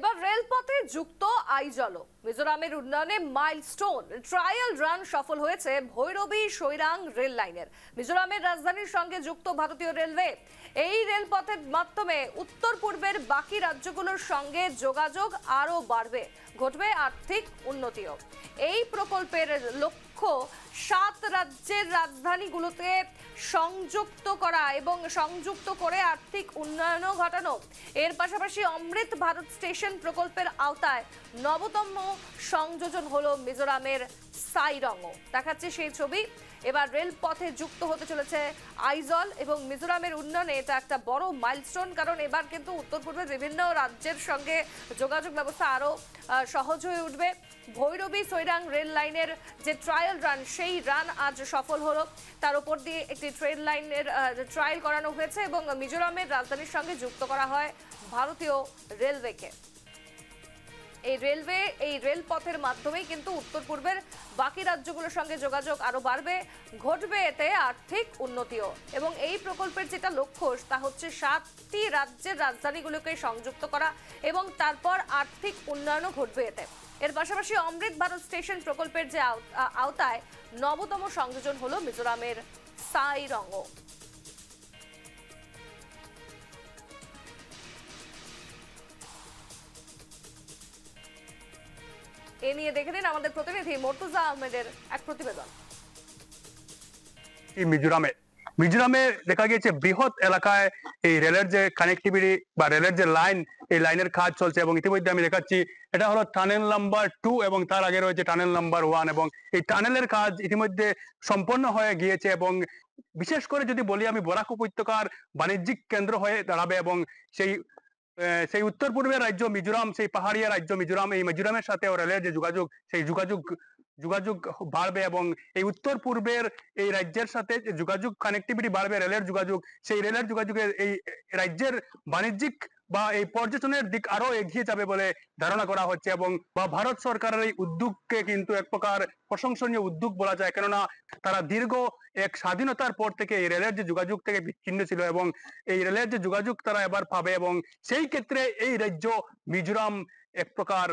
এবার রেলপথে যুক্ত আইজল মিজোরামের উন্নয়নে মাইলস্টোন ট্রায়াল রান সফল হয়েছে ভৈরবী সৈরাং রেল লাইনের। মিজোরামের রাজধানীর সঙ্গে যুক্ত ভারতীয় রেলওয়ে এই রেলপথের মাধ্যমে উত্তর পূর্বের বাকি রাজ্যগুলোর সঙ্গে যোগাযোগ আরো বাড়বে, ঘটবে আর্থিক উন্নতিও। এই প্রকল্পের লক্ষ্য 7 রাজ্যের রাজধানীগুলোতে সংযুক্ত করা এবং সংযুক্ত করে আর্থিক উন্নয়নও ঘটানো। এর পাশাপাশি অমৃত ভারত স্টেশন প্রকল্পের আওতায় নবতম সংযোজন হলো মিজোরামের সাইরংও। দেখাচ্ছে সেই ছবি। এবার রেলপথে যুক্ত হতে চলেছে আইজল এবং মিজোরামের উন্নয়নে এটা একটা বড় মাইলস্টোন, কারণ এবার কিন্তু উত্তর পূর্বের বিভিন্ন রাজ্যের সঙ্গে যোগাযোগ ব্যবস্থা আরো সহজ হয়ে উঠবে। ভৈরবী সৈরাং রেল লাইনের যে ট্রায়াল রান, সেই রান আজ সফল হলো। তার উপর দিয়ে একটি ট্রেন লাইনের ট্রায়াল করানো হয়েছে এবং মিজোরামের রাজধানীর সঙ্গে যুক্ত করা হয় ভারতীয় রেলওয়েকে। এই রেলপথের মাধ্যমেই কিন্তু উত্তর পূর্বের বাকি রাজ্যগুলোর সঙ্গে যোগাযোগ আরো বাড়বে, ঘটবে এতে আর্থিক উন্নতিও। এবং এই প্রকল্পের যেটা লক্ষ্য তা হচ্ছে 7টি রাজ্যের রাজধানীগুলোকে সংযুক্ত করা এবং তারপর আর্থিক উন্নয়নও ঘটবে এতে। এর পাশাপাশি অমৃত ভারত স্টেশন প্রকল্পের যে আওতায় নবতম সংযোজন হলো মিজোরামের সাইরংও। এ নিয়ে দেখে নিন আমাদের প্রতিনিধি মর্তুজা আহমেদের এক প্রতিবেদন। মিজোরামে দেখা গিয়েছে বৃহৎ এলাকায় এই রেলের যে কানেক্টিভিটি বা রেলের যে লাইন, এই লাইনের কাজ চলছে এবং ইতিমধ্যে আমি দেখাচ্ছি এটা হলো টানেল নাম্বার 2 এবং তার আগে রয়েছে টানেল নাম্বার 1 এবং এই টানেলের কাজ ইতিমধ্যে সম্পন্ন হয়ে গিয়েছে এবং বিশেষ করে যদি বলি আমি বরাক উপত্যকার বাণিজ্যিক কেন্দ্র হয়ে দাঁড়াবে এবং সেই উত্তর পূর্বের রাজ্য মিজোরাম, সেই পাহাড়িয়া রাজ্য মিজোরাম, এই মিজোরামের সাথে রেলের যে যোগাযোগ, সেই যোগাযোগ বাড়বে এবং এই উত্তর পূর্বের এই রাজ্যের সাথে যোগাযোগ কানেক্টিভিটি বাড়বে, রেলের যোগাযোগ, সেই রেলের যোগাযোগের এই রাজ্যের বাণিজ্যিক বা এই পর্যটনের দিক আরো এগিয়ে যাবে বলে ধারণা করা হচ্ছে এবং ভারত সরকারের এই উদ্যোগকে কিন্তু এক প্রকার প্রশংসনীয় উদ্যোগ বলা যায়, কেননা তারা দীর্ঘ এক স্বাধীনতার পর থেকে এই রেলের যে যোগাযোগ থেকে বিচ্ছিন্ন ছিল এবং এই রেলের যে যোগাযোগ তারা এবার পাবে এবং সেই ক্ষেত্রে এই রাজ্য মিজোরাম এক প্রকার,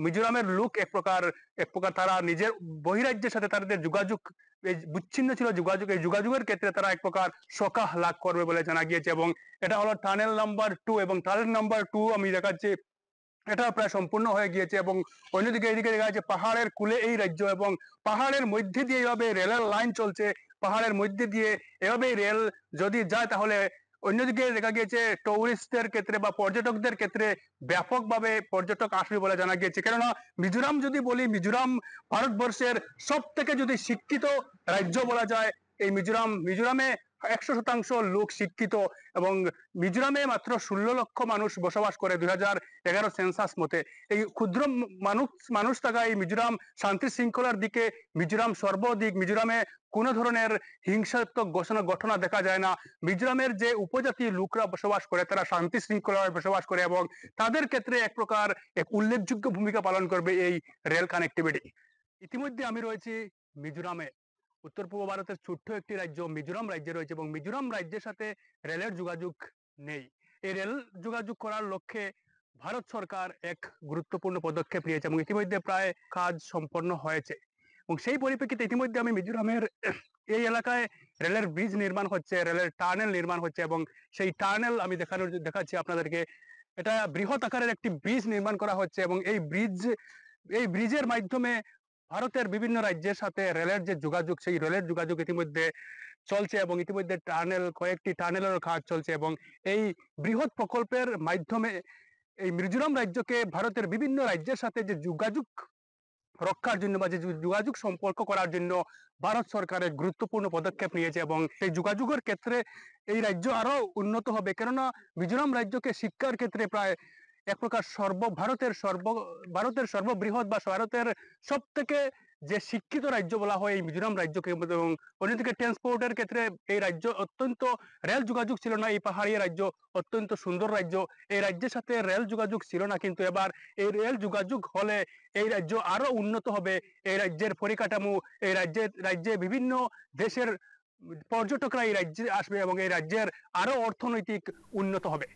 মিজোরামের লোক এক প্রকার তারা নিজের বহিরাজ্যের সাথে তাদের যোগাযোগ বিচ্ছিন্ন ছিল, এই যোগাযোগের ক্ষেত্রে তারা এক প্রকার সকাহ লাভ করবে বলে জানা গিয়েছে এবং এটা হলো টানেল নাম্বার 2 এবং টানেল নাম্বার 2 আমি দেখাচ্ছি এটা প্রায় সম্পূর্ণ হয়ে গিয়েছে এবং অন্যদিকে এদিকে দেখা যাচ্ছে পাহাড়ের কুলে এই রাজ্য এবং পাহাড়ের মধ্যে দিয়ে এভাবে রেলের লাইন চলছে, পাহাড়ের মধ্যে দিয়ে এভাবে রেল যদি যায় তাহলে অন্যদিকে দেখা গিয়েছে টুরিস্টদের ক্ষেত্রে বা পর্যটকদের ক্ষেত্রে ব্যাপকভাবে পর্যটক আসবে বলে জানা গিয়েছে, কেননা মিজোরাম যদি বলি, মিজোরাম ভারতবর্ষের সব থেকে যদি শিক্ষিত রাজ্য বলা যায়, এই মিজোরামে 100% লোক শিক্ষিত এবং মিজোরামে মাত্র 16 লক্ষ মানুষ বসবাস করে 2011 সেন্সাস মতে। এই ক্ষুদ্র মানুষ থাকা এই মিজোরাম শান্তি শৃঙ্খলার দিকে মিজোরাম সর্বাধিক, মিজোরামে কোনো ধরনের হিংসাত্মক ঘটনা দেখা যায় না। মিজোরামের যে উপজাতি লোকরা বসবাস করে তারা শান্তি শৃঙ্খলায় বসবাস করে এবং তাদের ক্ষেত্রে এক প্রকার এক উল্লেখযোগ্য ভূমিকা পালন করবে এই রেল কানেক্টিভিটি। ইতিমধ্যে আমি রয়েছি মিজোরামে, উত্তর পূর্ব ভারতের ছোট্ট একটি রাজ্য মিজোরাম রাজ্যে রয়েছে এবং মিজোরাম রাজ্যের সাথে রেলের যোগাযোগ নেই। এই রেল যোগাযোগ করার লক্ষ্যে ভারত সরকার এক গুরুত্বপূর্ণ পদক্ষেপ নিয়েছে এবং ইতিমধ্যে প্রায় কাজ সম্পন্ন হয়েছে এবং সেই পরিপ্রেক্ষিতে ইতিমধ্যে আমি মিজোরামের এই এলাকায় রেলের ব্রিজ নির্মাণ হচ্ছে, রেলের টানেল নির্মাণ হচ্ছে এবং সেই টানেল আমি দেখাচ্ছি আপনাদেরকে। এটা বৃহৎ আকারের একটি ব্রিজ নির্মাণ করা হচ্ছে এবং এই ব্রিজের মাধ্যমে ভারতের বিভিন্ন রাজ্যের সাথে রেলের যে যোগাযোগ, সেই রেলের যোগাযোগ ইতিমধ্যে চলছে এবং ইতিমধ্যে কয়েকটি টানেলের কাজ চলছে এবং এই বৃহৎ প্রকল্পের মাধ্যমে এই মিজোরাম রাজ্যকে ভারতের বিভিন্ন রাজ্যের সাথে যে যোগাযোগ রক্ষার জন্য বা যে যোগাযোগ সম্পর্ক করার জন্য ভারত সরকারের গুরুত্বপূর্ণ পদক্ষেপ নিয়েছে এবং এই যোগাযোগের ক্ষেত্রে এই রাজ্য আরো উন্নত হবে, কেননা মিজোরাম রাজ্যকে শিক্ষার ক্ষেত্রে প্রায় এক প্রকার ভারতের সর্ববৃহৎ বা ভারতের সব থেকে যে শিক্ষিত রাজ্য বলা হয় এই মিজোরাম রাজ্যকে এবং অন্যদিকে ট্রান্সপোর্টের ক্ষেত্রে এই রাজ্য অত্যন্ত, রেল যোগাযোগ ছিল না, এই পাহাড়ি রাজ্য অত্যন্ত সুন্দর রাজ্য, এই রাজ্যের সাথে রেল যোগাযোগ ছিল না, কিন্তু এবার এই রেল যোগাযোগ হলে এই রাজ্য আরো উন্নত হবে, এই রাজ্যের পরিকাঠামো, এই রাজ্যে বিভিন্ন দেশের পর্যটকরা এই রাজ্যে আসবে এবং এই রাজ্যের আরো অর্থনৈতিক উন্নত হবে।